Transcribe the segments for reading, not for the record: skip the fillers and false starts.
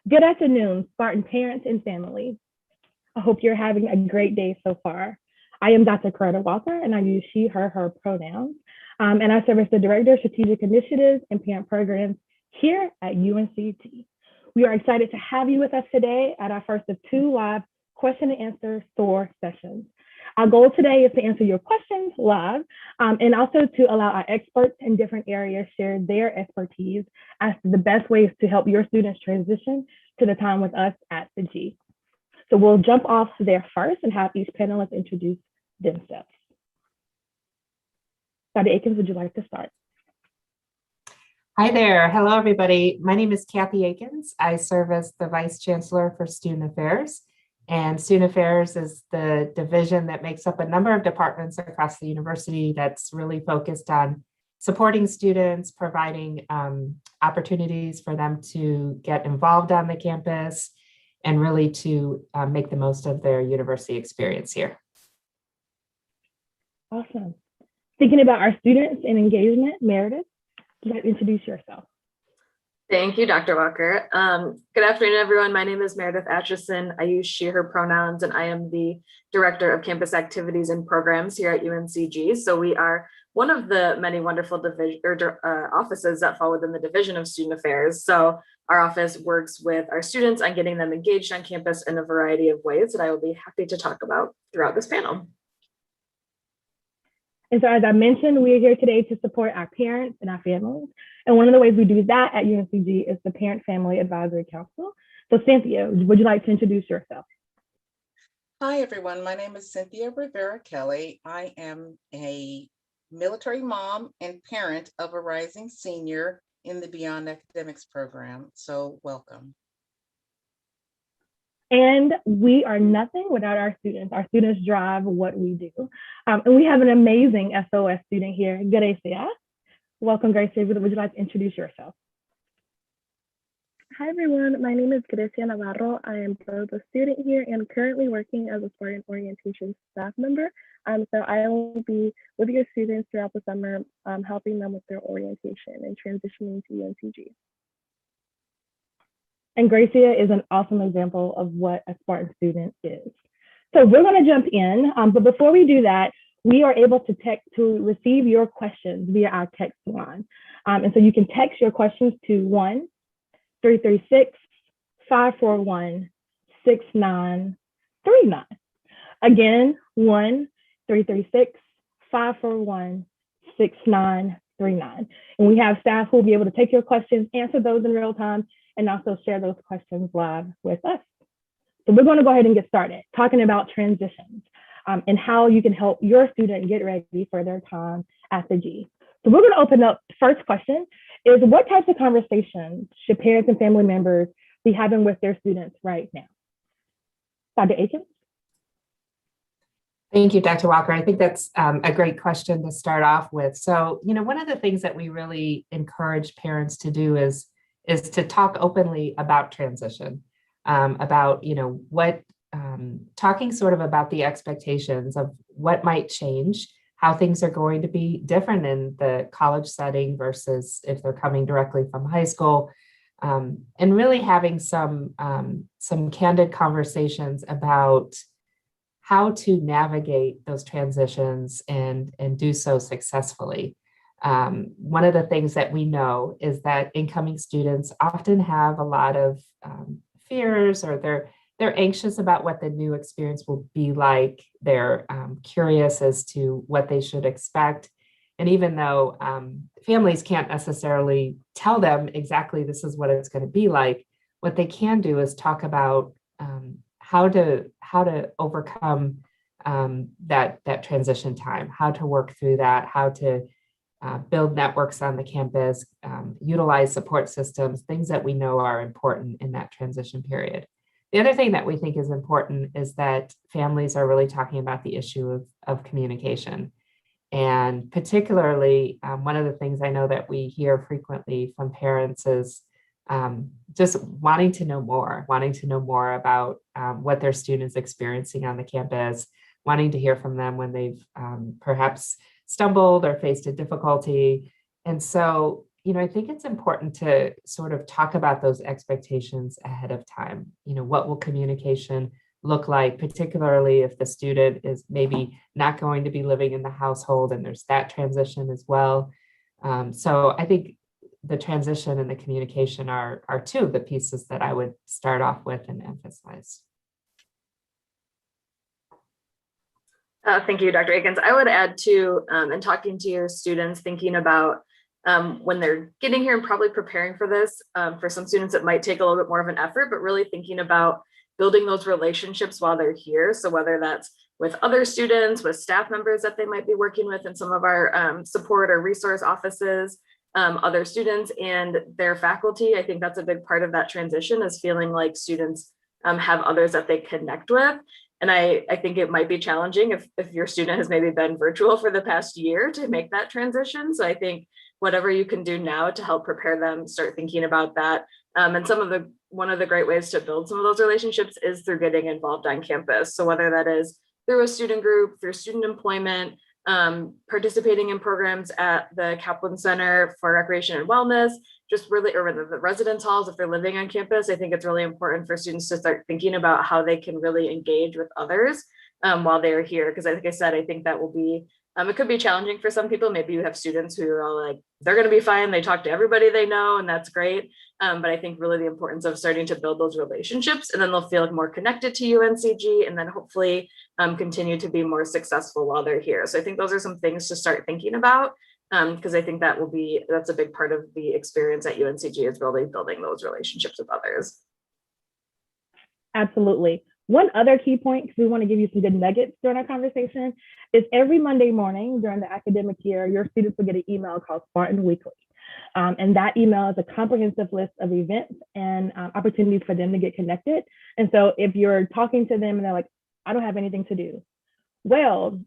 Good afternoon, Spartan parents and family. I hope you're having a great day so far. I am Dr. Coretta Walker, and I use she, her pronouns. And I serve as the Director of Strategic Initiatives and Parent Programs here at UNCG. We are excited to have you with us today at our first of two live question and answer SOAR sessions. Our goal today is to answer your questions live and also to allow our experts in different areas share their expertise as to the best ways to help your students transition to the time with us at the G. So we'll jump off there first and have each panelist introduce themselves. Dr. Akins, would you like to start? Hi there. Hello, everybody. My name is Kathy Akins. I serve as the Vice Chancellor for Student Affairs. And Student Affairs is the division that makes up a number of departments across the university that's really focused on supporting students, providing opportunities for them to get involved on the campus, and really to make the most of their university experience here. Awesome. Thinking about our students and engagement, Meredith, would you like to introduce yourself? Thank you, Dr. Walker. Good afternoon, everyone. My name is Meredith Atchison. I use she, her pronouns, and I am the Director of Campus Activities and Programs here at UNCG. So we are one of the many wonderful offices that fall within the Division of Student Affairs. So our office works with our students on getting them engaged on campus in a variety of ways that I will be happy to talk about throughout this panel. And so as I mentioned, we are here today to support our parents and our families. And one of the ways we do that at UNCG is the Parent Family Advisory Council. So Cynthia, would you like to introduce yourself? Hi, everyone. My name is Cynthia Rivera Kelly. I am a military mom and parent of a rising senior in the Beyond Academics program. So welcome. And we are nothing without our students. Our students drive what we do. And we have an amazing SOS student here, Gracia. Welcome, Gracia. Would you like to introduce yourself? Hi, everyone. My name is Gracia Navarro. I am both a student here and currently working as a Spartan orientation staff member. So I will be with your students throughout the summer, helping them with their orientation and transitioning to UNCG. And Gracia is an awesome example of what a Spartan student is. So we're going to jump in, but before we do that, we are able to receive your questions via our text line. And so you can text your questions to 1-336-541-6939. Again, 1-336-541-6939. And we have staff who will be able to take your questions, answer those in real time, and also share those questions live with us. So we're going to go ahead and get started talking about transitions and how you can help your student get ready for their time at the G. So we're going to open up. First question is, what types of conversations should parents and family members be having with their students right now? Dr. Akins? Thank you, Dr. Walker. I think that's a great question to start off with. So, one of the things that we really encourage parents to do is to talk openly about transition, about, talking sort of about the expectations of what might change, how things are going to be different in the college setting versus if they're coming directly from high school, and really having some candid conversations about how to navigate those transitions and do so successfully. One of the things that we know is that incoming students often have a lot of fears, or they're anxious about what the new experience will be like. They're curious as to what they should expect. And even though families can't necessarily tell them exactly this is what it's going to be like, what they can do is talk about how to overcome that transition time, how to work through that, how to build networks on the campus, utilize support systems, things that we know are important in that transition period. The other thing that we think is important is that families are really talking about the issue of communication. And particularly, one of the things I know that we hear frequently from parents is just wanting to know more about what their students experiencing on the campus, wanting to hear from them when they've perhaps stumbled or faced a difficulty. And so I think it's important to sort of talk about those expectations ahead of time. What will communication look like, particularly if the student is maybe not going to be living in the household and there's that transition as well. So I think the transition and the communication are two of the pieces that I would start off with and emphasize. Thank you, Dr. Akins. I would add to, in talking to your students, thinking about when they're getting here and probably preparing for this, for some students, it might take a little bit more of an effort, but really thinking about building those relationships while they're here. So whether that's with other students, with staff members that they might be working with in some of our support or resource offices, other students and their faculty, I think that's a big part of that transition, is feeling like students have others that they connect with. And I think it might be challenging if your student has maybe been virtual for the past year to make that transition. So I think whatever you can do now to help prepare them, start thinking about that. And one of the great ways to build some of those relationships is through getting involved on campus. So whether that is through a student group, through student employment, participating in programs at the Kaplan Center for Recreation and Wellness, just really, or the residence halls, if they're living on campus, I think it's really important for students to start thinking about how they can really engage with others while they're here. Because like I said, I think that will be, it could be challenging for some people. Maybe you have students who are all like, they're going to be fine. They talk to everybody they know, and that's great. But I think really the importance of starting to build those relationships, and then they'll feel more connected to UNCG, and then hopefully continue to be more successful while they're here. So I think those are some things to start thinking about, because I think that's a big part of the experience at UNCG, is really building those relationships with others. Absolutely. One other key point, because we want to give you some good nuggets during our conversation, is every Monday morning during the academic year, your students will get an email called Spartan Weekly. And that email is a comprehensive list of events and opportunities for them to get connected. And so if you're talking to them and they're like, I don't have anything to do. Well,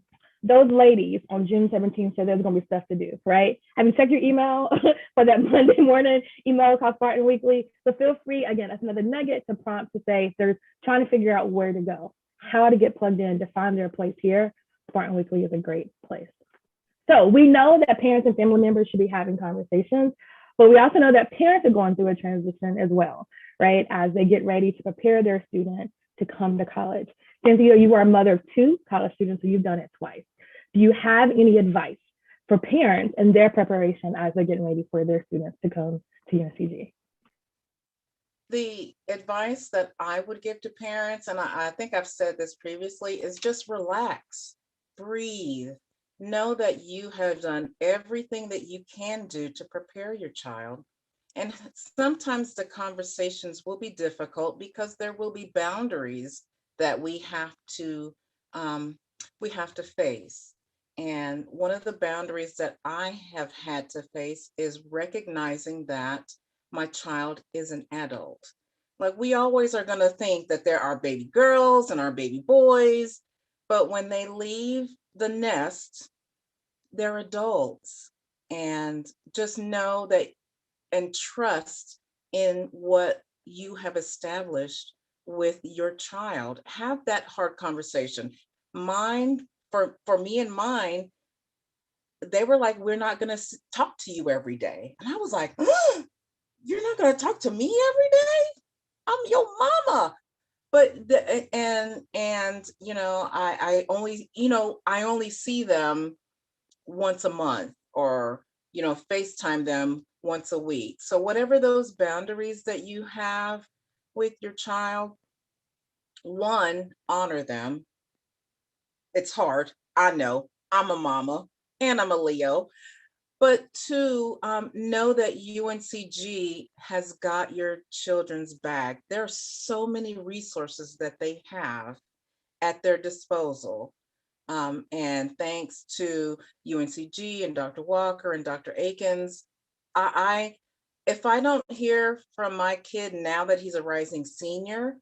those ladies on June 17th said there's going to be stuff to do, right? Have you checked your email for that Monday morning email called Spartan Weekly? So feel free, again, that's another nugget to prompt to say if they're trying to figure out where to go, how to get plugged in, to find their place here. Spartan Weekly is a great place. So we know that parents and family members should be having conversations, but we also know that parents are going through a transition as well, right? As they get ready to prepare their student to come to college. Cynthia, you are a mother of 2 college students, so you've done it twice. Do you have any advice for parents and their preparation as they're getting ready for their students to come to UNCG? The advice that I would give to parents, and I think I've said this previously, is just relax, breathe. Know that you have done everything that you can do to prepare your child. And sometimes the conversations will be difficult because there will be boundaries that we have to face. And one of the boundaries that I have had to face is recognizing that my child is an adult. Like, we always are going to think that there are baby girls and our baby boys, but when they leave the nest, they're adults. And just know that and trust in what you have established with your child. Have that hard conversation. Mine, for me and mine, they were like, we're not going to talk to you every day. And I was like, oh, you're not going to talk to me every day? I'm your mama. But I only see them once a month, or FaceTime them once a week. So whatever those boundaries that you have with your child, one, honor them. It's hard. I know. I'm a mama and I'm a Leo. But 2, know that UNCG has got your children's back. There are so many resources that they have at their disposal. And thanks to UNCG and Dr. Walker and Dr. Akins, if I don't hear from my kid now that he's a rising senior,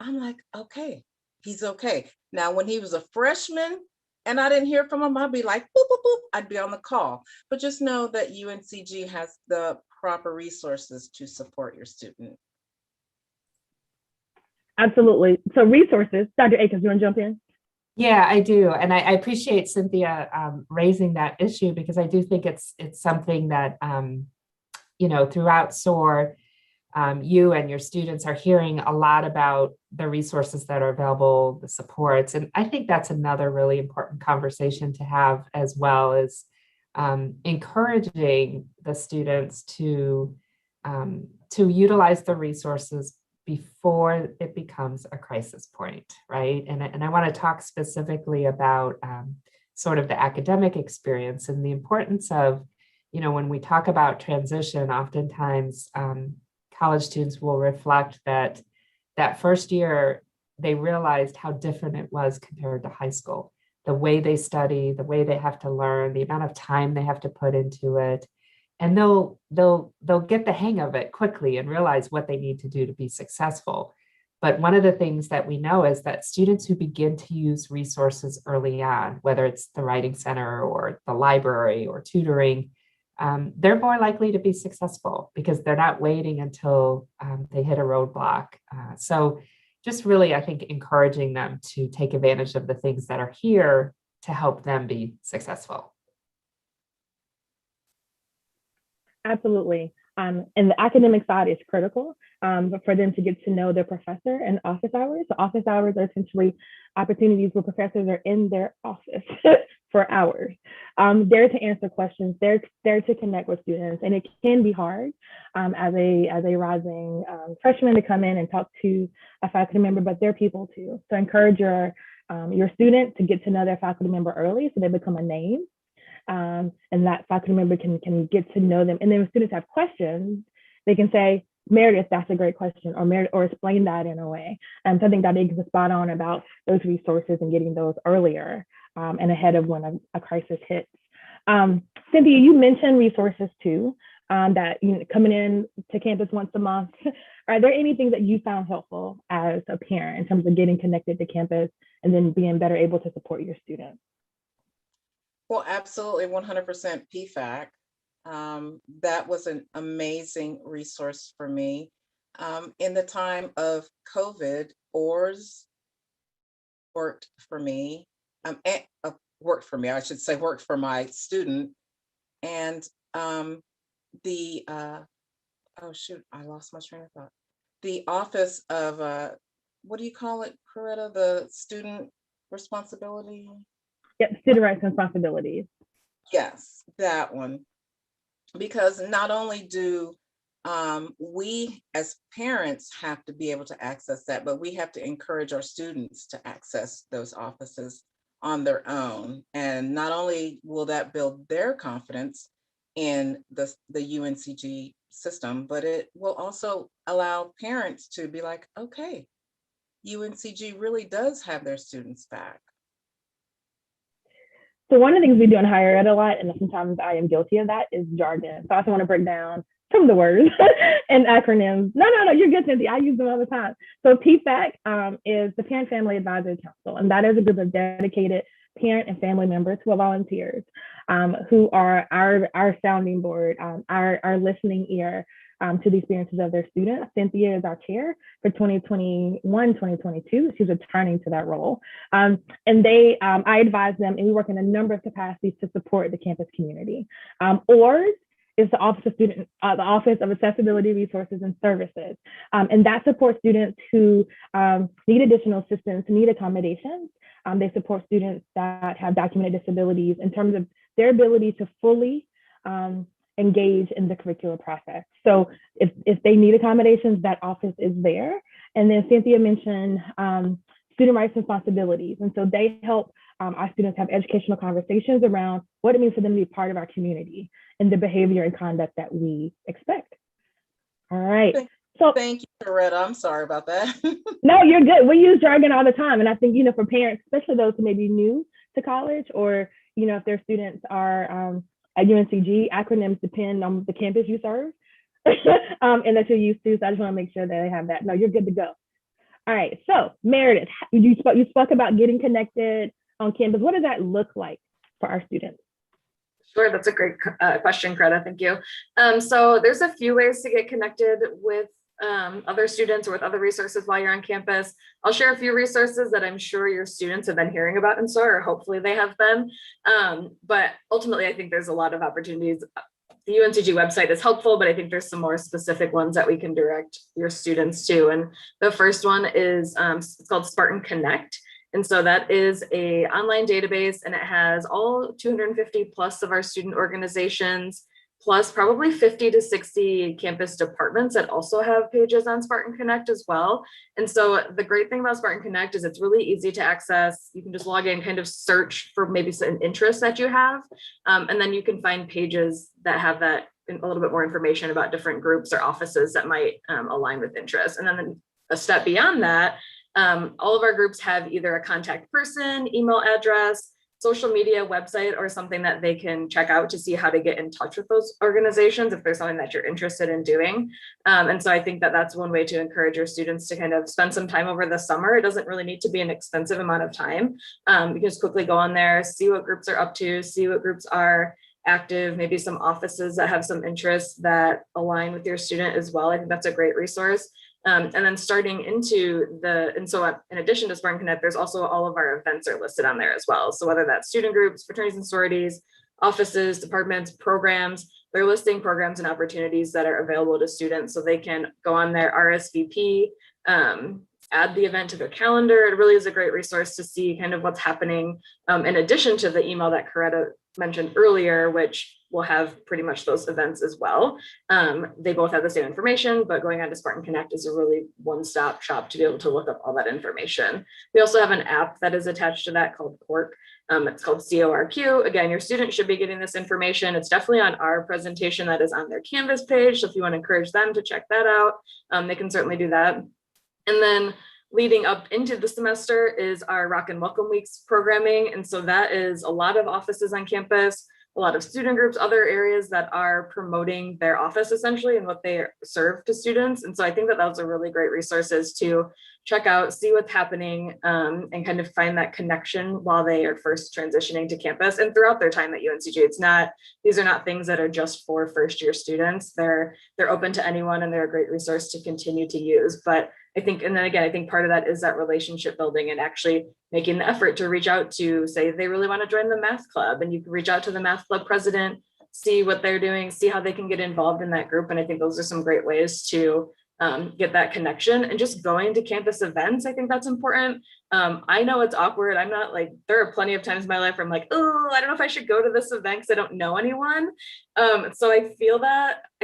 I'm like, okay, he's okay. Now, when he was a freshman and I didn't hear from him, I'd be like, boop, boop, boop, I'd be on the call. But just know that UNCG has the proper resources to support your student. Absolutely. So resources, Dr. Akins, you want to jump in? Yeah, I do. And I appreciate Cynthia raising that issue, because I do think it's something that throughout SOAR, you and your students are hearing a lot about the resources that are available, the supports. And I think that's another really important conversation to have, as well as encouraging the students to utilize the resources before it becomes a crisis point, right? And I want to talk specifically about sort of the academic experience and the importance of, when we talk about transition, oftentimes college students will reflect that first year, they realized how different it was compared to high school. The way they study, the way they have to learn, the amount of time they have to put into it. And they'll get the hang of it quickly and realize what they need to do to be successful. But one of the things that we know is that students who begin to use resources early on, whether it's the Writing Center or the library or tutoring, they're more likely to be successful because they're not waiting until they hit a roadblock. So just really, I think, encouraging them to take advantage of the things that are here to help them be successful. Absolutely. And the academic side is critical, but for them to get to know their professor and office hours. So office hours are essentially opportunities where professors are in their office for hours. There to answer questions, there to connect with students. And it can be hard as a rising freshman to come in and talk to a faculty member, but they're people too. So encourage your student to get to know their faculty member early so they become a name. And that faculty member can get to know them. And then when students have questions, they can say, Meredith, that's a great question, or Meredith, or explain that in a way. So I think that is spot on about those resources and getting those earlier and ahead of when a crisis hits. Cynthia, you mentioned resources too, that coming in to campus once a month. Are there anything that you found helpful as a parent in terms of getting connected to campus and then being better able to support your students? Well, absolutely, 100% PFAC. That was an amazing resource for me. In the time of COVID, OARS worked for me, worked for my student. And oh shoot, I lost my train of thought. The Office of, what do you call it, Coretta? The student responsibility? Yep, student rights and responsibilities. Yes, that one. Because not only do we as parents have to be able to access that, but we have to encourage our students to access those offices on their own. And not only will that build their confidence in the UNCG system, but it will also allow parents to be like, okay, UNCG really does have their students back. So one of the things we do in higher ed a lot, and sometimes I am guilty of that, is jargon. So I also want to break down some of the words and acronyms. No, you're good, Cynthia. I use them all the time. So PFAC is the Parent Family Advisory Council, and that is a group of dedicated parent and family members who are volunteers, who are our sounding board, our listening ear to the experiences of their students. Cynthia is our chair for 2021, 2022. She's returning to that role. And I advise them, and we work in a number of capacities to support the campus community. OARS is the Office of Accessibility Resources and Services. And that supports students who need additional assistance, need accommodations. They support students that have documented disabilities in terms of their ability to fully engage in the curricular process. So if they need accommodations, that office is there. And then Cynthia mentioned student rights and responsibilities. And so they help our students have educational conversations around what it means for them to be part of our community and the behavior and conduct that we expect. All right. So thank you, Coretta. I'm sorry about that. No, you're good. We use jargon all the time. And I think, for parents, especially those who may be new to college, or, if their students are at UNCG, acronyms depend on the campus you serve and that you're used to. So I just want to make sure that they have that. No, you're good to go. All right. So Meredith, you spoke about getting connected on campus. What does that look like for our students? Sure, that's a great question, Greta. Thank you. So there's a few ways to get connected with other students or with other resources while you're on campus. I'll share a few resources that I'm sure your students have been hearing about in SOAR, or hopefully they have been. But ultimately, I think there's a lot of opportunities the UNCG website is helpful, but I think there's some more specific ones that we can direct your students to. And the first one is it's called Spartan Connect. And so that is a online database, and it has all 250 plus of our student organizations, plus probably 50 to 60 campus departments that also have pages on Spartan Connect as well. And so the great thing about Spartan Connect is it's really easy to access. You can just log in, kind of search for maybe an interest that you have. And then you can find pages that have that a little bit more information about different groups or offices that might align with interest. And then a step beyond that, all of our groups have either a contact person, email address, social media, website, or something that they can check out to see how to get in touch with those organizations if there's something that you're interested in doing. And so I think that that's one way to encourage your students to kind of spend some time over the summer. It doesn't really need to be an expensive amount of time. You can just quickly go on there, see what groups are up to, see what groups are active, maybe some offices that have some interests that align with your student as well. I think that's a great resource. And then starting into in addition to Spartan Connect, there's also all of our events are listed on there as well. So whether that's student groups, fraternities and sororities, offices, departments, programs, they're listing programs and opportunities that are available to students so they can go on their RSVP, add the event to their calendar. It really is a great resource to see kind of what's happening in addition to the email that Coretta mentioned earlier, which will have pretty much those events as well. They both have the same information, but going on to Spartan Connect is a really one-stop shop to be able to look up all that information. We also have an app that is attached to that called Quark. It's called CORQ. Again, your students should be getting this information. It's definitely on our presentation that is on their Canvas page. So if you want to encourage them to check that out, they can certainly do that. And then leading up into the semester is our Rock and Welcome Weeks programming. And so that is a lot of offices on campus, a lot of student groups, other areas that are promoting their office essentially and what they serve to students. And so I think that those are really great resources to check out, see what's happening, and kind of find that connection while they are first transitioning to campus and throughout their time at UNCG. These are not things that are just for first year students. They're open to anyone, and they're a great resource to continue to use. But I think part of that is that relationship building and actually making the effort to reach out to, say they really want to join the math club, and you can reach out to the math club president, see what they're doing, see how they can get involved in that group. And I think those are some great ways to get that connection. And just going to campus events, I think that's important. I know it's awkward. I'm not like, there are plenty of times in my life where I'm like, oh, I don't know if I should go to this event because I don't know anyone. So I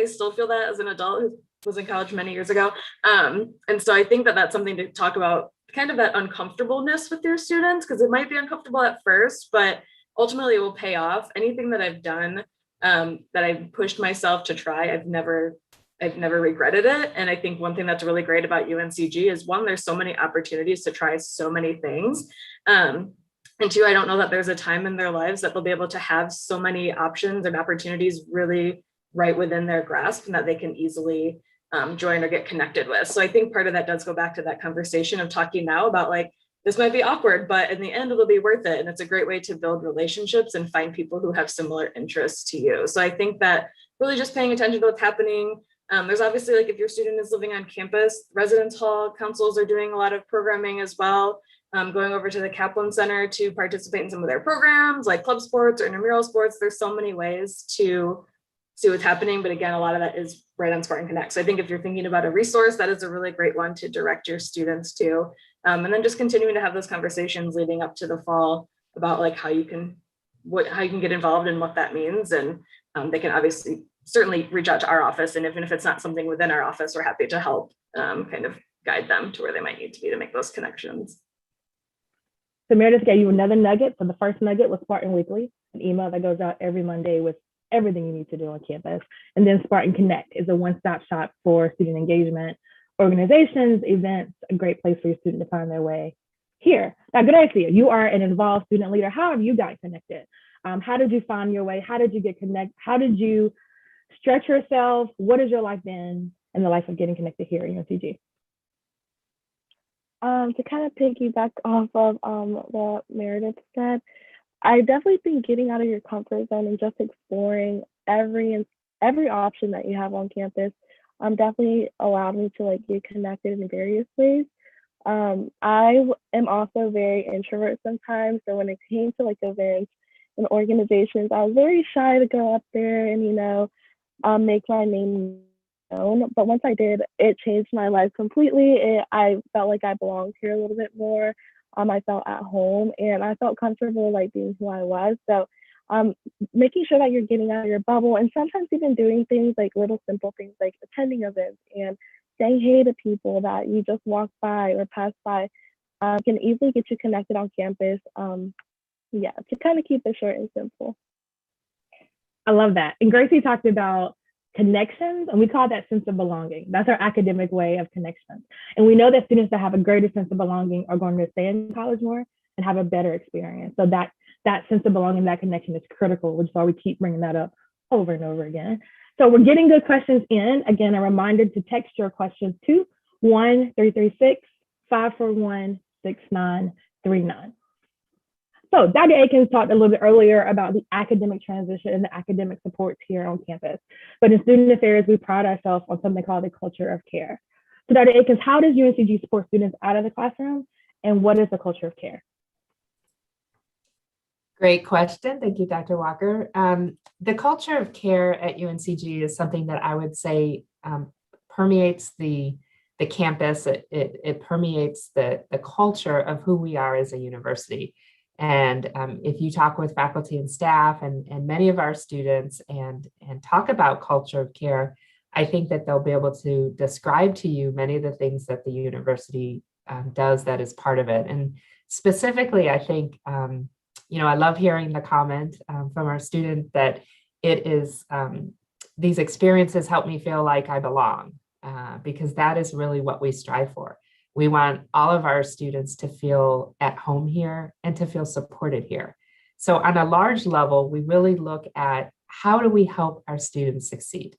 still feel that as an adult who was in college many years ago. And so I think that that's something to talk about, kind of that uncomfortableness with your students, because it might be uncomfortable at first, but ultimately it will pay off. Anything that I've done that I've pushed myself to try, I've never regretted it. And I think one thing that's really great about UNCG is, one, there's so many opportunities to try so many things. And two, I don't know that there's a time in their lives that they'll be able to have so many options and opportunities really right within their grasp and that they can easily join or get connected with. So I think part of that does go back to that conversation of talking now about like, this might be awkward, but in the end, it'll be worth it. And it's a great way to build relationships and find people who have similar interests to you. So I think that really just paying attention to what's happening. There's obviously, like, if your student is living on campus, residence hall councils are doing a lot of programming as well. Going over to the Kaplan Center to participate in some of their programs like club sports or intramural sports. There's so many ways to see what's happening. But again, a lot of that is right on Spartan Connect. So I think if you're thinking about a resource, that is a really great one to direct your students to. And then just continuing to have those conversations leading up to the fall about like how you can get involved and what that means. And they can obviously certainly reach out to our office. And even if it's not something within our office, we're happy to help kind of guide them to where they might need to be to make those connections. So Meredith gave you another nugget. So the first nugget was Spartan Weekly, an email that goes out every Monday with everything you need to do on campus. And then Spartan Connect is a one-stop shop for student engagement, organizations, events, a great place for your student to find their way here. Now, Gracia, you are an involved student leader. How have you gotten connected? How did you find your way? How did you get connected? How did you stretch yourself? What has your life been in the life of getting connected here at UNCG? To kind of piggyback off of what Meredith said, I definitely think getting out of your comfort zone and just exploring every option that you have on campus definitely allowed me to like get connected in various ways. I am also very introvert sometimes, so when it came to like events and organizations, I was very shy to go up there and make my name known. But once I did, it changed my life completely. I felt like I belonged here a little bit more. I felt at home and I felt comfortable like being who I was. So um, making sure that you're getting out of your bubble and sometimes even doing things like little simple things like attending events and saying hey to people that you just walk by or pass by can easily get you connected on campus. Yeah, to kind of keep it short and simple. I love that. And Gracie talked about connections, and we call that sense of belonging. That's our academic way of connections. And we know that students that have a greater sense of belonging are going to stay in college more and have a better experience. So that sense of belonging, that connection is critical, which is why we keep bringing that up over and over again. So we're getting good questions in. Again, a reminder to text your questions to 1-336-541-6939. So Dr. Akins talked a little bit earlier about the academic transition and the academic supports here on campus. But in student affairs, we pride ourselves on something called the culture of care. So Dr. Akins, how does UNCG support students out of the classroom? And what is the culture of care? Great question. Thank you, Dr. Walker. The culture of care at UNCG is something that I would say permeates the campus. It permeates the culture of who we are as a university. And if you talk with faculty and staff and many of our students and talk about culture of care, I think that they'll be able to describe to you many of the things that the university does that is part of it. And specifically, I think, I love hearing the comment from our student that it is, these experiences help me feel like I belong, because that is really what we strive for. We want all of our students to feel at home here and to feel supported here. So on a large level, we really look at how do we help our students succeed?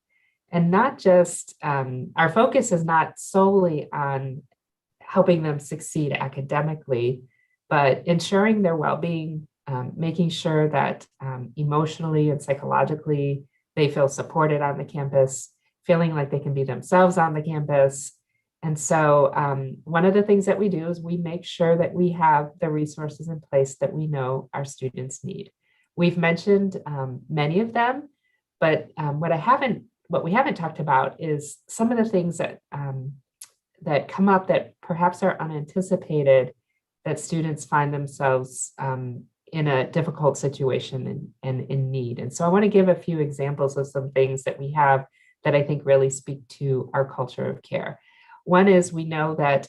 And not just, our focus is not solely on helping them succeed academically, but ensuring their well-being, making sure that emotionally and psychologically they feel supported on the campus, feeling like they can be themselves on the campus. And so one of the things that we do is we make sure that we have the resources in place that we know our students need. We've mentioned many of them, but what we haven't talked about is some of the things that come up that perhaps are unanticipated, that students find themselves in a difficult situation and in need. And so I want to give a few examples of some things that we have that I think really speak to our culture of care. One is we know that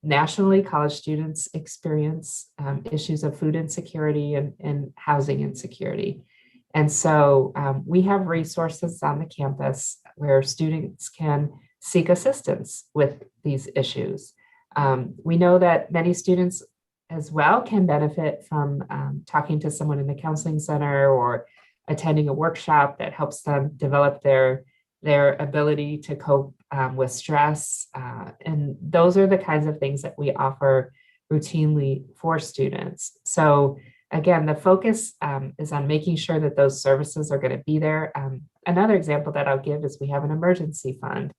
nationally, college students experience issues of food insecurity and housing insecurity. And so we have resources on the campus where students can seek assistance with these issues. We know that many students as well can benefit from talking to someone in the counseling center or attending a workshop that helps them develop their ability to cope with stress. And those are the kinds of things that we offer routinely for students. So again, the focus is on making sure that those services are going to be there. Another example that I'll give is we have an emergency fund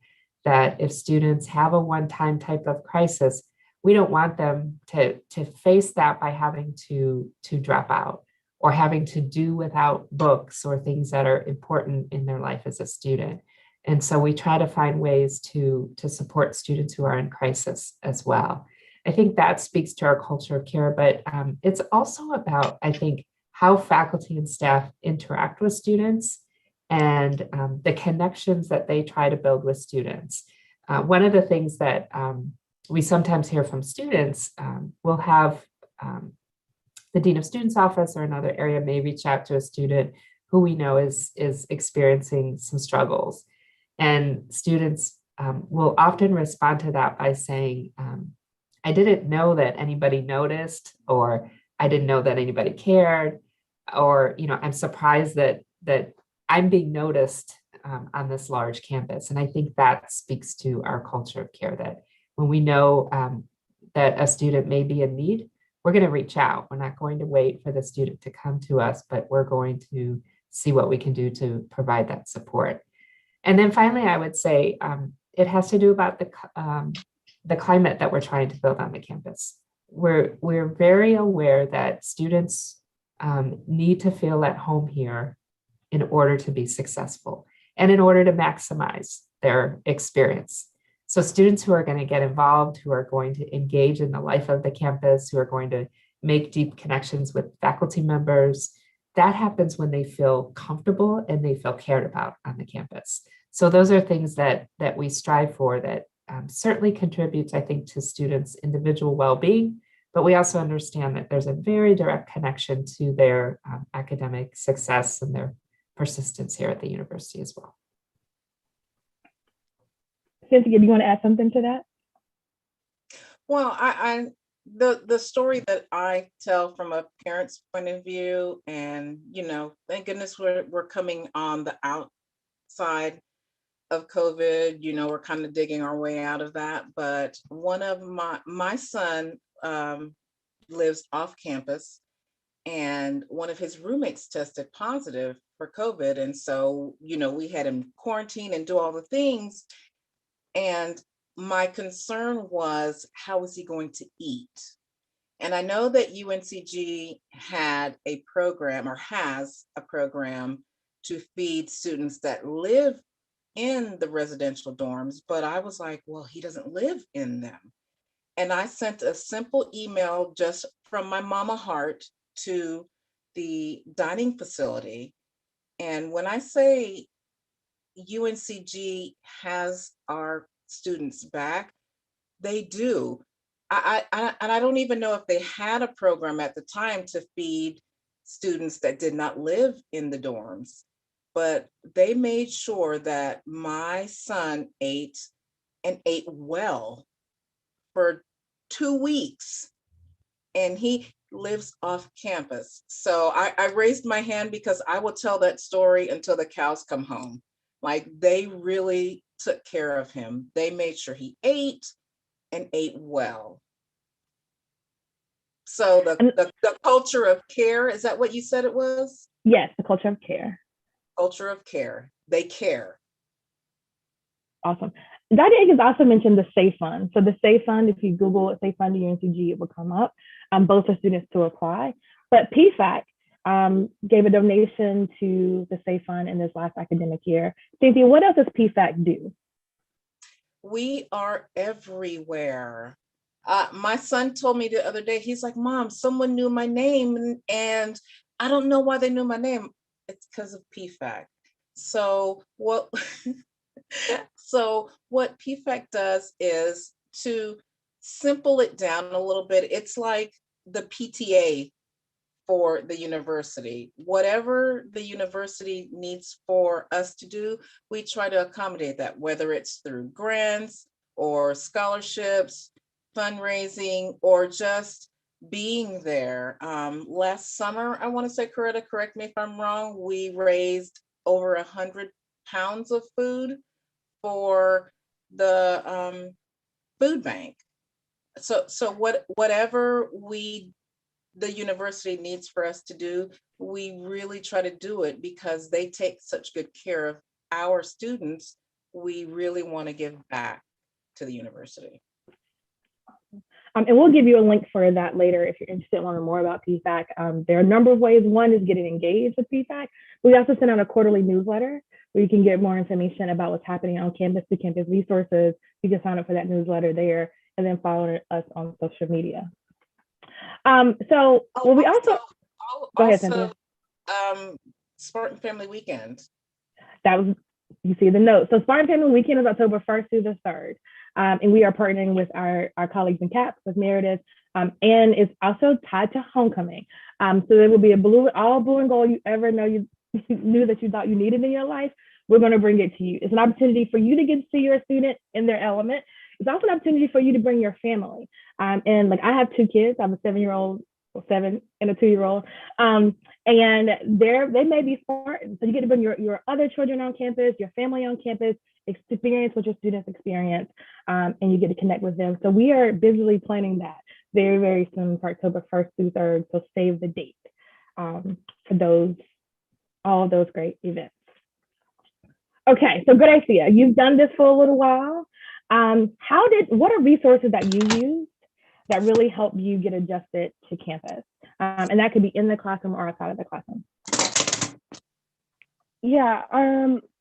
that if students have a one-time type of crisis, we don't want them to face that by having to drop out or having to do without books or things that are important in their life as a student. And so we try to find ways to support students who are in crisis as well. I think that speaks to our culture of care, but it's also about, I think, how faculty and staff interact with students and the connections that they try to build with students. One of the things that we sometimes hear from students, we'll have the Dean of Students Office or another area may reach out to a student who we know is experiencing some struggles. And students will often respond to that by saying, I didn't know that anybody noticed, or I didn't know that anybody cared, or I'm surprised that I'm being noticed on this large campus. And I think that speaks to our culture of care, that when we know that a student may be in need, we're going to reach out. We're not going to wait for the student to come to us, but we're going to see what we can do to provide that support. And then finally, I would say it has to do about the climate that we're trying to build on the campus. We're very aware that students need to feel at home here in order to be successful. and in order to maximize their experience. So students who are going to get involved, who are going to engage in the life of the campus, who are going to make deep connections with faculty members, that happens when they feel comfortable and they feel cared about on the campus. So those are things that we strive for that certainly contributes, I think, to students' individual well-being, but we also understand that there's a very direct connection to their academic success and their persistence here at the university as well. Cynthia, do you want to add something to that? Well, the story that I tell from a parent's point of view, and thank goodness we're coming on the outside of COVID. We're kind of digging our way out of that. But one of my son lives off campus, and one of his roommates tested positive for COVID, and so we had him quarantine and do all the things. And my concern was, how is he going to eat? And I know that UNCG had a program, or has a program, to feed students that live in the residential dorms, but I was like, well, he doesn't live in them. And I sent a simple email just from my mama heart to the dining facility. And when I say UNCG has our students back, they do. And I don't even know if they had a program at the time to feed students that did not live in the dorms, but they made sure that my son ate, and ate well, for 2 weeks, and he lives off campus. So I raised my hand because I will tell that story until the cows come home. Like, they really took care of him. They made sure he ate, and ate well. So the culture of care, is that what you said it was? Yes, the culture of care. Culture of care. They care. Awesome. Dr. Akins also mentioned the SAFE Fund. So the SAFE Fund, if you Google SAFE Fund UNCG, it will come up, both for students to apply. But PFAC gave a donation to the SAFE Fund in this last academic year. Cynthia, what else does PFAC do? We are everywhere. My son told me the other day, he's like, Mom, someone knew my name, and I don't know why they knew my name. It's because of PFAC. So what PFAC does is to simple it down a little bit. It's like the PTA for the university. Whatever the university needs for us to do, we try to accommodate that, whether it's through grants or scholarships, fundraising, or just being there. Last summer, I want to say, Coretta, correct me if I'm wrong, we raised over 100 pounds of food for the food bank. So whatever the university needs for us to do, we really try to do it because they take such good care of our students. We really want to give back to the university. And we'll give you a link for that later if you're interested in learning more about PFAC. There are a number of ways. One is getting engaged with PFAC. We also send out a quarterly newsletter where you can get more information about what's happening on campus, the campus resources. You can sign up for that newsletter there and then follow us on social media. We also go ahead, Cynthia. Spartan Family Weekend. That was, you see the note. So Spartan Family Weekend is October 1st through the 3rd. And we are partnering with our colleagues in CAPS, with Meredith, and it's also tied to homecoming. So there will be all blue and gold you ever know you knew that you thought you needed in your life. We're going to bring it to you. It's an opportunity for you to get to see your student in their element. It's also an opportunity for you to bring your family. And like, I have 2 kids. I have a 7-year-old, 7, and a 2-year-old. And they may be Spartans. So you get to bring your other children on campus, your family on campus, experience what your students experience, and you get to connect with them. So we are busily planning that very, very soon for October 1st through 3rd. So save the date for all of those great events. Okay, so Gracia, you've done this for a little while. What are resources that you use that really help you get adjusted to campus? And that could be in the classroom or outside of the classroom. Yeah,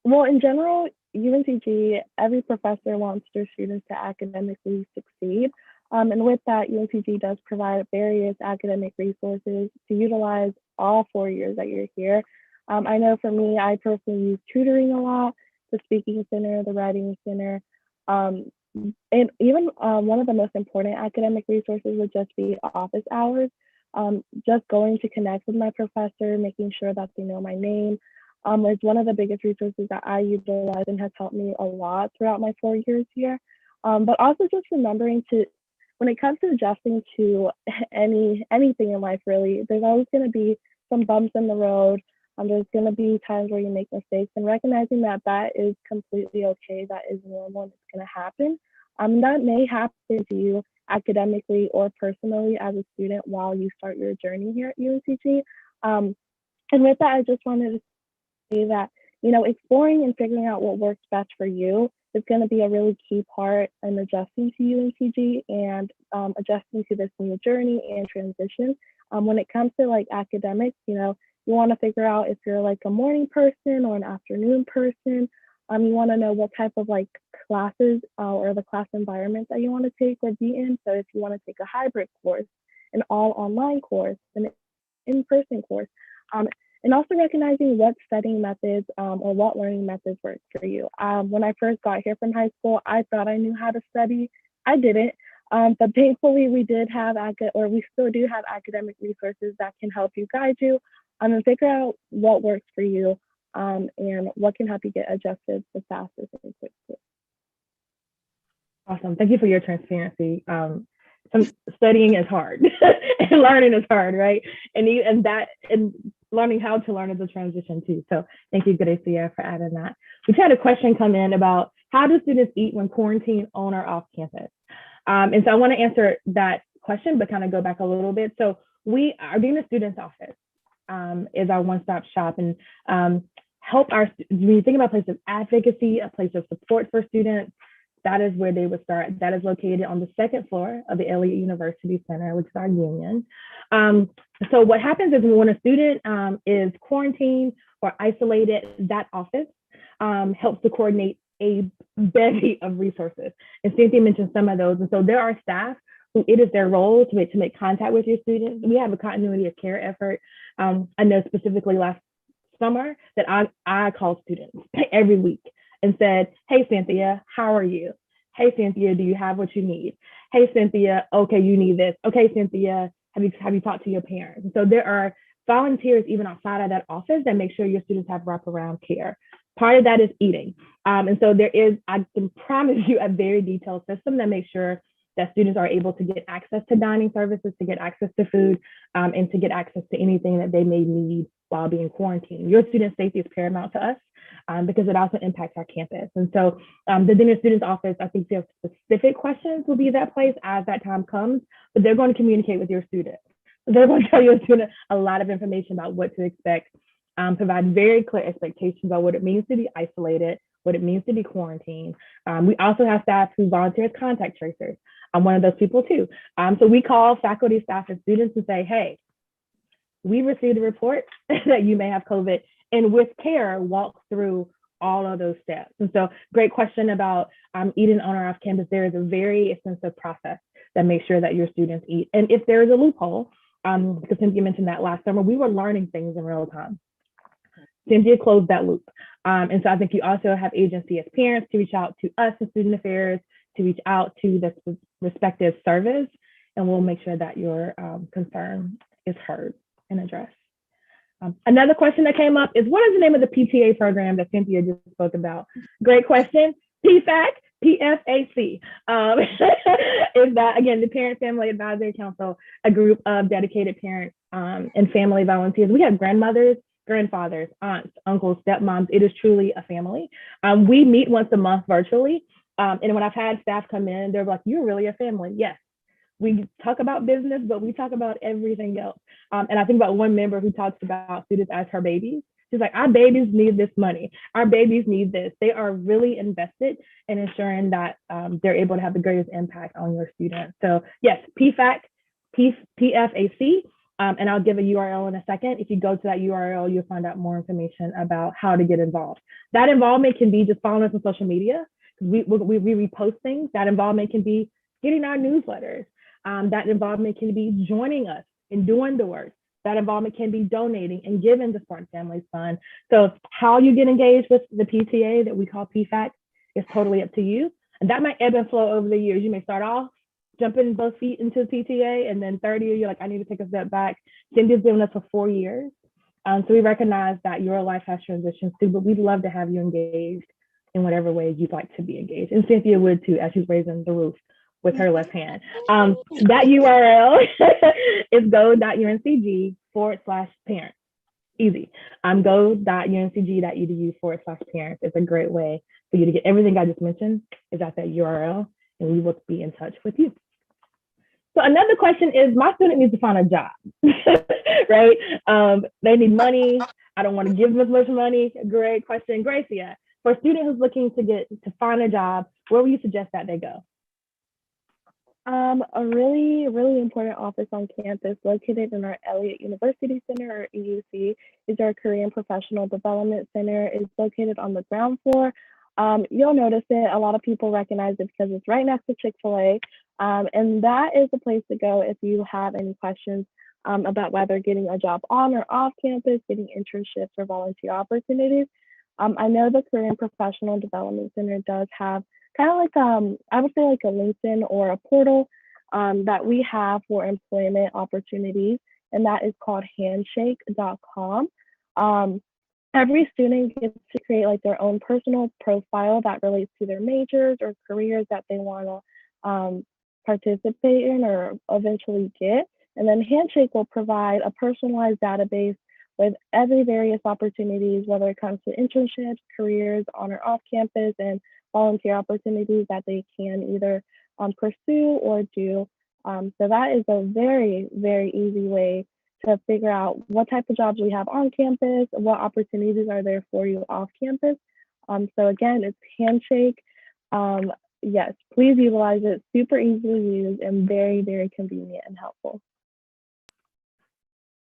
Well, in general, UNCG, every professor wants their students to academically succeed. And with that, UNCG does provide various academic resources to utilize all 4 years that you're here. I know for me, I personally use tutoring a lot, the speaking center, the writing center. Um, and even one of the most important academic resources would just be office hours. Just going to connect with my professor, making sure that they know my name, is one of the biggest resources that I utilize and has helped me a lot throughout my 4 years here. But also just remembering to, when it comes to adjusting to anything in life, really, there's always going to be some bumps in the road. There's going to be times where you make mistakes, and recognizing that that is completely okay. That is normal and it's going to happen. That may happen to you academically or personally as a student while you start your journey here at UNCG. And with that, I just wanted to say that, exploring and figuring out what works best for you is going to be a really key part in adjusting to UNCG and adjusting to this new journey and transition. When it comes to like academics, you want to figure out if you're like a morning person or an afternoon person. You want to know what type of like classes or the class environment that you want to take or be in. So if you want to take a hybrid course, an all online course, an in-person course, and also recognizing what studying methods or what learning methods work for you. When I first got here from high school, I thought I knew how to study. I didn't. But thankfully, we did have, we still do have academic resources that can help you, guide you, and figure out what works for you and what can help you get adjusted the fastest and quickly. Awesome. Thank you for your transparency. Some studying is hard and learning is hard, right? And learning how to learn is a transition too. So thank you, Gracia, for adding that. We've had a question come in about how do students eat when quarantined on or off campus? And so I want to answer that question, but kind of go back a little bit. So our Dean of Students office is our one-stop shop and help when you think about a place of advocacy, a place of support for students, that is where they would start. That is located on the second floor of the Elliott University Center, which is our union. So what happens is when a student is quarantined or isolated, that office helps to coordinate a bevy of resources. And Cynthia mentioned some of those. And so there are staff who it is their role to make contact with your students. We have a continuity of care effort. I know specifically last summer that I called students every week and said, hey, Cynthia, how are you? Hey, Cynthia, do you have what you need? Hey, Cynthia, okay, you need this. Okay, Cynthia, have you talked to your parents? And so there are volunteers even outside of that office that make sure your students have wraparound care. Part of that is eating. And so there is, I can promise you, a very detailed system that makes sure that students are able to get access to dining services, to get access to food, and to get access to anything that they may need while being quarantined. Your student safety is paramount to us because it also impacts our campus. And so the Dean of Students office, I think their specific questions will be that place as that time comes, but they're going to communicate with your students. They're going to tell your student a lot of information about what to expect, provide very clear expectations about what it means to be isolated, what it means to be quarantined. We also have staff who volunteer as contact tracers. I'm one of those people too. So we call faculty, staff, and students to say, hey, we received a report that you may have COVID, and with care, walk through all of those steps. And so great question about eating on or off campus. There is a very extensive process that makes sure that your students eat. And if there is a loophole, because Cynthia mentioned that last summer, we were learning things in real time. Cynthia closed that loop. And so I think you also have agency as parents to reach out to us as student affairs, to reach out to the respective service, and we'll make sure that your concern is heard and addressed. Another question that came up is, what is the name of the PTA program that Cynthia just spoke about? Great question. PFAC, PFAC. Is that, again, the Parent Family Advisory Council, a group of dedicated parents and family volunteers. We have grandmothers, grandfathers, aunts, uncles, stepmoms. It is truly a family. We meet once a month virtually. And when I've had staff come in, they're like, you're really a family. Yes, we talk about business, but we talk about everything else. And I think about one member who talks about students as her babies. She's like, our babies need this money. Our babies need this. They are really invested in ensuring that they're able to have the greatest impact on your students. So yes, PFAC, PFAC. And I'll give a URL in a second. If you go to that URL, you'll find out more information about how to get involved. That involvement can be just following us on social media. We repost things. That involvement can be getting our newsletters. That involvement can be joining us and doing the work. That involvement can be donating and giving to Spartan Families Fund. So how you get engaged with the PTA that we call PFAC is totally up to you. And that might ebb and flow over the years. You may start off jumping both feet into the PTA, and then third year, you're like, I need to take a step back. Cynthia's been with us for 4 years. So we recognize that your life has transitions too, but we'd love to have you engaged in whatever way you'd like to be engaged. And Cynthia would too, as she's raising the roof with her left hand. That URL is go.uncg/parent. Easy. Go.uncg.edu/parents. It's a great way for you to get everything I just mentioned is at that URL, and we will be in touch with you. So another question is, my student needs to find a job, right? They need money. I don't want to give them as much money. Great question. Gracia, for a student who's looking to find a job, where would you suggest that they go? A really, really important office on campus located in our Elliott University Center, or EUC, is our Career and Professional Development Center. It's located on the ground floor. You'll notice it. A lot of people recognize it because it's right next to Chick-fil-A. And that is the place to go if you have any questions about whether getting a job on or off campus, getting internships or volunteer opportunities. I know the Career and Professional Development Center does have kind of like, I would say like a LinkedIn or a portal that we have for employment opportunities, and that is called handshake.com. Every student gets to create like their own personal profile that relates to their majors or careers that they want to participate in or eventually get. And then Handshake will provide a personalized database with every various opportunities, whether it comes to internships, careers on or off campus, and volunteer opportunities that they can either pursue or do. So that is a very, very easy way to figure out what type of jobs we have on campus, what opportunities are there for you off campus. So again, it's Handshake. Yes, please utilize it. Super easy to use and very, very convenient and helpful.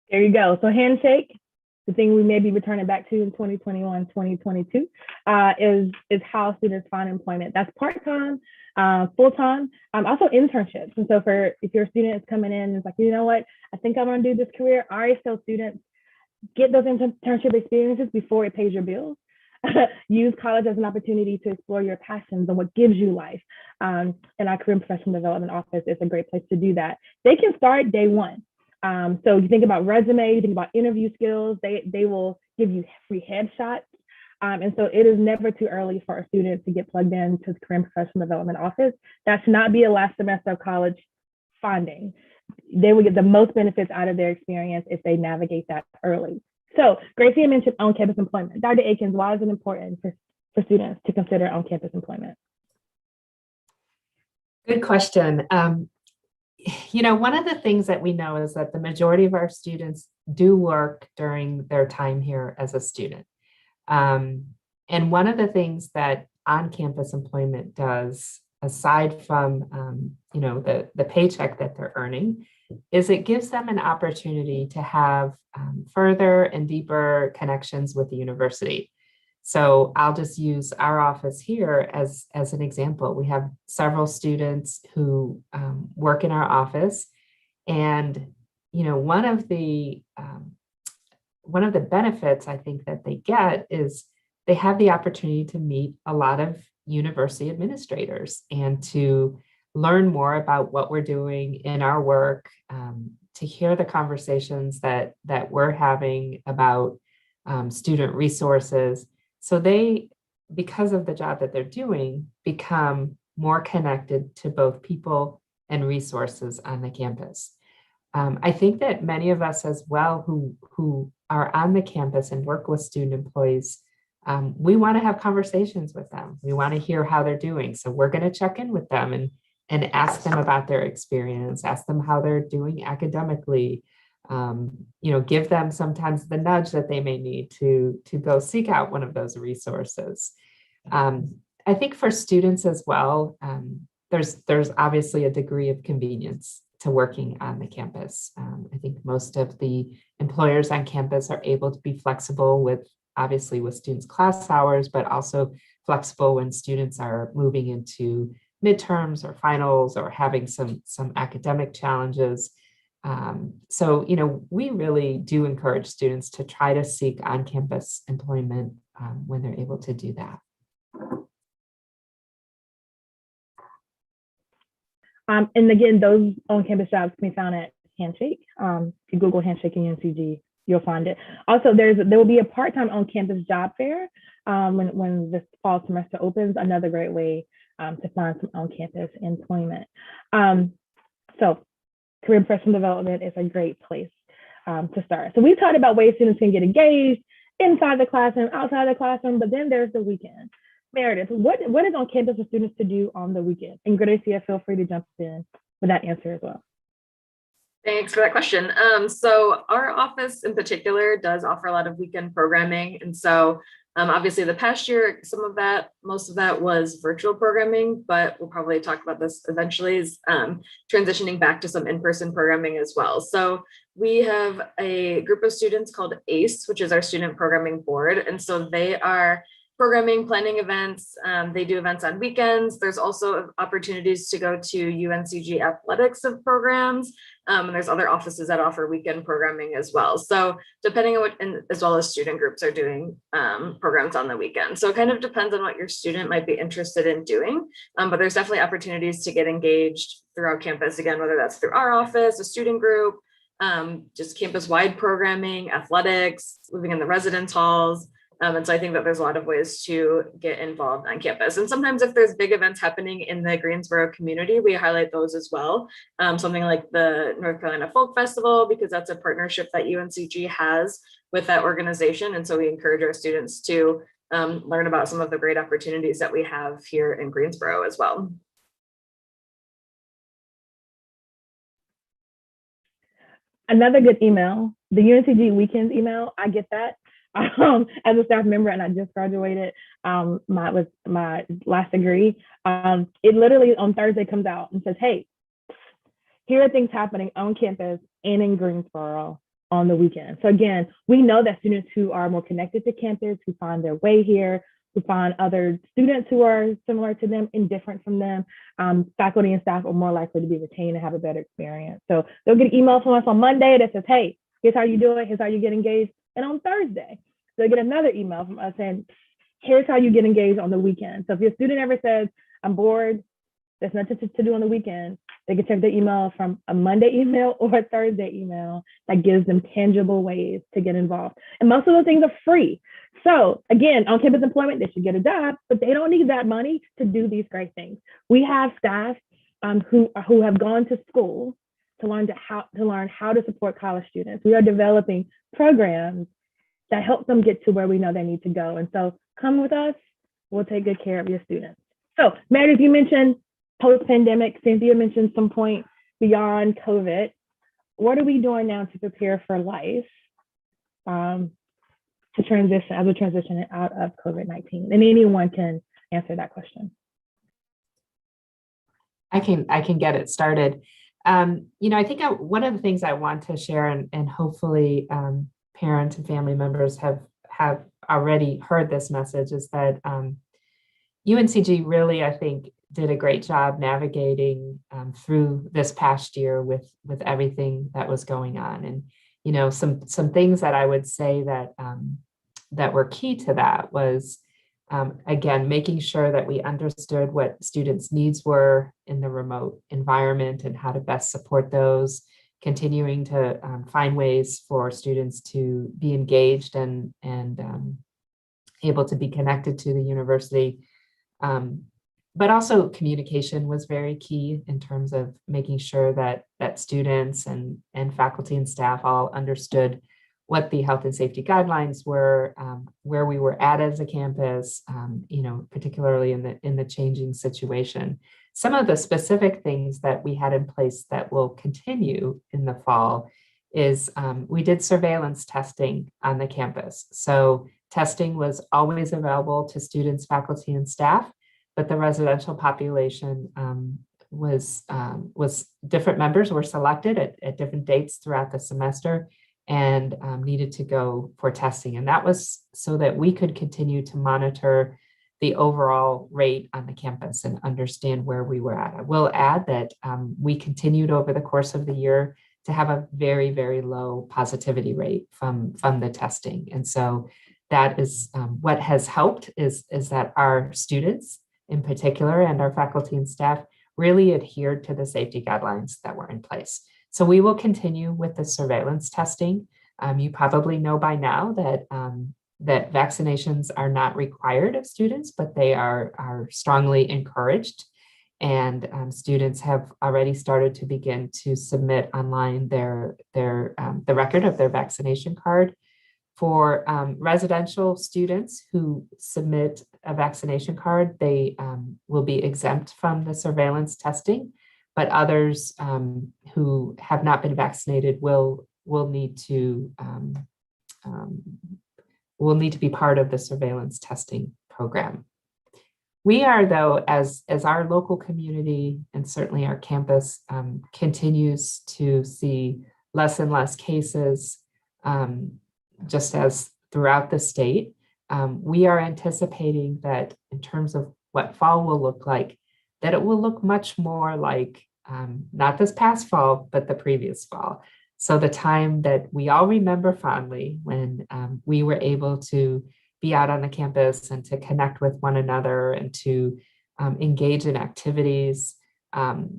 There you go. So Handshake, the thing we may be returning back to in 2021, 2022, is how students find employment. That's part-time, full-time, also internships. And so if your student is coming in and it's like, you know what, I think I'm gonna do this career, I always tell students, get those internship experiences before it pays your bills. Use college as an opportunity to explore your passions and what gives you life. And our Career and Professional Development Office is a great place to do that. They can start day one. So you think about resume, you think about interview skills, they will give you free headshots. And so it is never too early for a student to get plugged into the Career and Professional Development Office. That should not be a last semester of college finding. They will get the most benefits out of their experience if they navigate that early. So Gracia mentioned on-campus employment. Dr. Akins, why is it important for students to consider on-campus employment? Good question. You know, one of the things that we know is that the majority of our students do work during their time here as a student. And one of the things that on-campus employment does, aside from you know, the paycheck that they're earning, is it gives them an opportunity to have further and deeper connections with the university. So I'll just use our office here as an example. We have several students who work in our office, and you know, one of the benefits I think that they get is they have the opportunity to meet a lot of university administrators and to learn more about what we're doing in our work, to hear the conversations that we're having about student resources. So they, because of the job that they're doing, become more connected to both people and resources on the campus. I think that many of us as well who are on the campus and work with student employees, we want to have conversations with them. We want to hear how they're doing. So we're going to check in with them and ask them about their experience, ask them how they're doing academically, you know, give them sometimes the nudge that they may need to go seek out one of those resources. I think for students as well, there's obviously a degree of convenience to working on the campus. I think most of the employers on campus are able to be flexible with, obviously with students' class hours, but also flexible when students are moving into midterms or finals or having some academic challenges. So, we really do encourage students to try to seek on-campus employment when they're able to do that. And again, those on-campus jobs can be found at Handshake. If you Google Handshake and UNCG, you'll find it. Also, there will be a part-time on-campus job fair when this fall semester opens. Another great way to find some on-campus employment. So career and professional development is a great place to start. So we've talked about ways students can get engaged inside the classroom, outside the classroom, but then there's the weekend. Meredith, what is on campus for students to do on the weekend? And Gracia, feel free to jump in with that answer as well. Thanks for that question. So our office in particular does offer a lot of weekend programming. And so obviously the past year, most of that was virtual programming, but we'll probably talk about this eventually, is transitioning back to some in-person programming as well. So we have a group of students called ACE, which is our student programming board. And so they are programming, planning events. They do events on weekends. There's also opportunities to go to UNCG athletics of programs. And there's other offices that offer weekend programming as well. So depending on what, and as well as student groups are doing programs on the weekend. So it kind of depends on what your student might be interested in doing. But there's definitely opportunities to get engaged throughout campus, again, whether that's through our office, a student group, just campus-wide programming, athletics, living in the residence halls. And so I think that there's a lot of ways to get involved on campus. And sometimes if there's big events happening in the Greensboro community, we highlight those as well. Something like the North Carolina Folk Festival, because that's a partnership that UNCG has with that organization. And so we encourage our students to learn about some of the great opportunities that we have here in Greensboro as well. Another good email, the UNCG weekends email, I get that. As a staff member, and I just graduated with my last degree. It literally on Thursday comes out and says, hey, here are things happening on campus and in Greensboro on the weekend. So again, we know that students who are more connected to campus, who find their way here, who find other students who are similar to them and different from them, faculty and staff are more likely to be retained and have a better experience. So they'll get an email from us on Monday that says, hey, here's how you do it, here's how you get engaged. And on Thursday, they'll get another email from us saying, here's how you get engaged on the weekend. So if your student ever says, I'm bored, there's nothing to do on the weekend, they can check their email from a Monday email or a Thursday email that gives them tangible ways to get involved. And most of those things are free. So again, on campus employment, they should get a job, but they don't need that money to do these great things. We have staff who have gone to school to learn how to support college students. We are developing programs that help them get to where we know they need to go. And so come with us, we'll take good care of your students. So Meredith, you mentioned post-pandemic, Cynthia mentioned some point beyond COVID. What are we doing now to prepare for life to transition out of COVID-19? And anyone can answer that question. I can get it started. I think one of the things I want to share, and hopefully parents and family members have already heard this message, is that UNCG really, I think, did a great job navigating through this past year with everything that was going on. And some things that I would say that were key to that was again, making sure that we understood what students' needs were in the remote environment and how to best support those, continuing to find ways for students to be engaged and able to be connected to the university. But also communication was very key in terms of making sure that students and faculty and staff all understood what the health and safety guidelines were, where we were at as a campus, particularly in the changing situation. Some of the specific things that we had in place that will continue in the fall is we did surveillance testing on the campus. So testing was always available to students, faculty, and staff, but the residential population different members were selected at different dates throughout the semester and needed to go for testing. And that was so that we could continue to monitor the overall rate on the campus and understand where we were at. I will add that we continued over the course of the year to have a very, very low positivity rate from the testing. And so that is what has helped is that our students in particular and our faculty and staff really adhered to the safety guidelines that were in place. So we will continue with the surveillance testing. You probably know by now that vaccinations are not required of students, but they are strongly encouraged. And students have already started to begin to submit online the record of their vaccination card. For residential students who submit a vaccination card, they will be exempt from the surveillance testing, but others who have not been vaccinated will need to be part of the surveillance testing program. We are, though, as our local community and certainly our campus continues to see less and less cases, just as throughout the state, we are anticipating that in terms of what fall will look like, that it will look much more like not this past fall, but the previous fall. So the time that we all remember fondly when we were able to be out on the campus and to connect with one another and to engage in activities.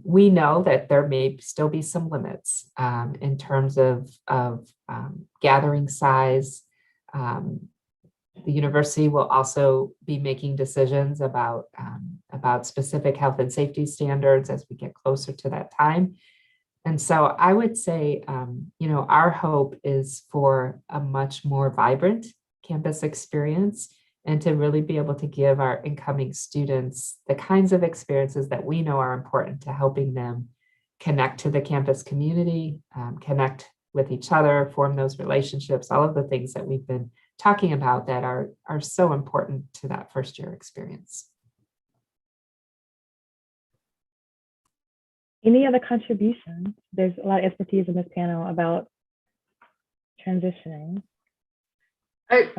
We know that there may still be some limits in terms of gathering size. The university will also be making decisions about specific health and safety standards as we get closer to that time. And so I would say, our hope is for a much more vibrant campus experience and to really be able to give our incoming students the kinds of experiences that we know are important to helping them connect to the campus community, connect with each other, form those relationships, all of the things that we've been talking about that are so important to that first year experience. Any other contributions? There's a lot of expertise in this panel about transitioning. I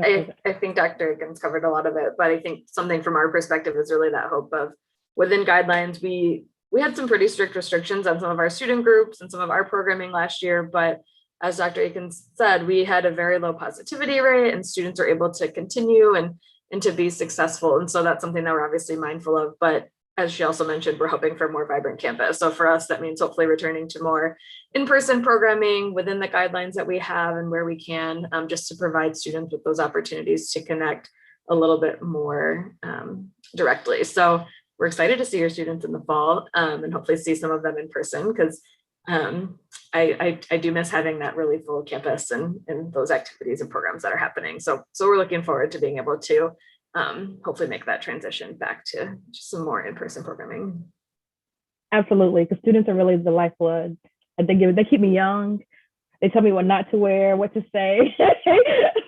think Dr. Aikens covered a lot of it, but I think something from our perspective is really that hope of within guidelines. We had some pretty strict restrictions on some of our student groups and some of our programming last year, but as Dr. Aikens said, we had a very low positivity rate and students are able to continue and to be successful. And so that's something that we're obviously mindful of, but as she also mentioned, we're hoping for a more vibrant campus. So for us, that means hopefully returning to more in-person programming within the guidelines that we have and where we can, just to provide students with those opportunities to connect a little bit more directly. So we're excited to see your students in the fall and hopefully see some of them in person, because I do miss having that really full campus and those activities and programs that are happening. So we're looking forward to being able to hopefully make that transition back to just some more in-person programming. Absolutely, because students are really the lifeblood. They keep me young. They tell me what not to wear, what to say.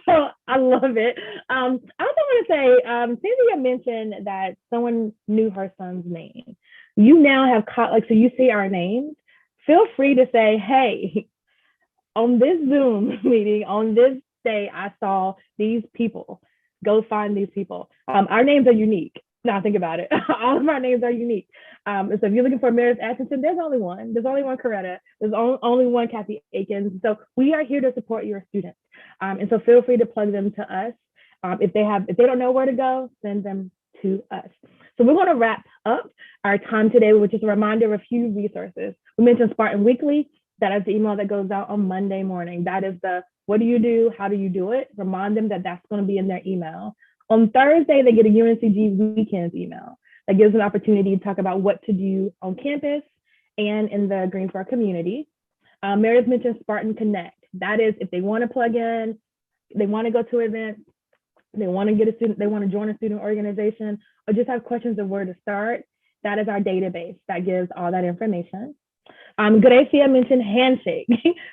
So I love it. I also want to say, Cynthia mentioned that someone knew her son's name. You now have so you see our names. Feel free to say, hey, on this Zoom meeting, on this day, I saw these people. Go find these people. Our names are unique. Now think about it. All of our names are unique. And so if you're looking for Meredith Atchison, there's only one. There's only one Coretta. There's only one Kathy Aikens. So we are here to support your students. And so feel free to plug them to us. If they don't know where to go, send them to us. So we're going to wrap up our time today with just a reminder of a few resources. We mentioned Spartan Weekly. That is the email that goes out on Monday morning. That is the what do you do? How do you do it? Remind them that that's going to be in their email. On Thursday, they get a UNCG Weekends email that gives an opportunity to talk about what to do on campus and in the Greensboro community. Meredith mentioned Spartan Connect. That is if they want to plug in, they want to go to events, they want to get a student, they want to join a student organization, or just have questions of where to start. That is our database that gives all that information. Gracia mentioned Handshake,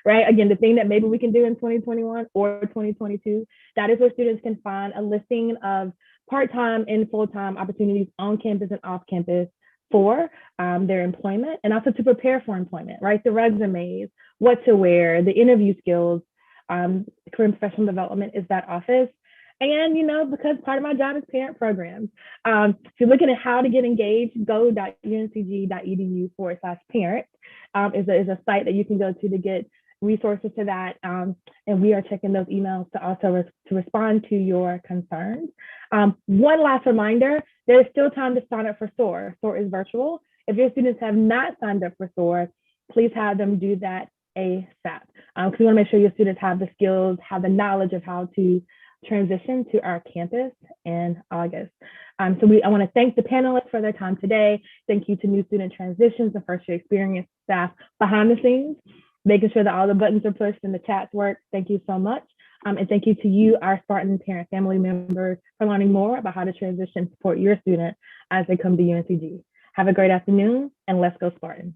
right? Again, the thing that maybe we can do in 2021 or 2022, that is where students can find a listing of part-time and full-time opportunities on campus and off campus for their employment and also to prepare for employment, right? The resumes, what to wear, the interview skills. Career and professional development is that office. And, because part of my job is parent programs. If you're looking at how to get engaged, go.uncg.edu/parent is a site that you can go to get resources to that. And we are checking those emails to also to respond to your concerns. One last reminder, there's still time to sign up for SOAR. SOAR is virtual. If your students have not signed up for SOAR, please have them do that ASAP. Because we want to make sure your students have the skills, have the knowledge of how to transition to our campus in August. I want to thank the panelists for their time today. Thank you to New Student Transitions, the first year experience staff behind the scenes, making sure that all the buttons are pushed and the chats work. Thank you so much. And thank you to you, our Spartan parent family members, for learning more about how to transition and support your student as they come to UNCG. Have a great afternoon, and let's go Spartans.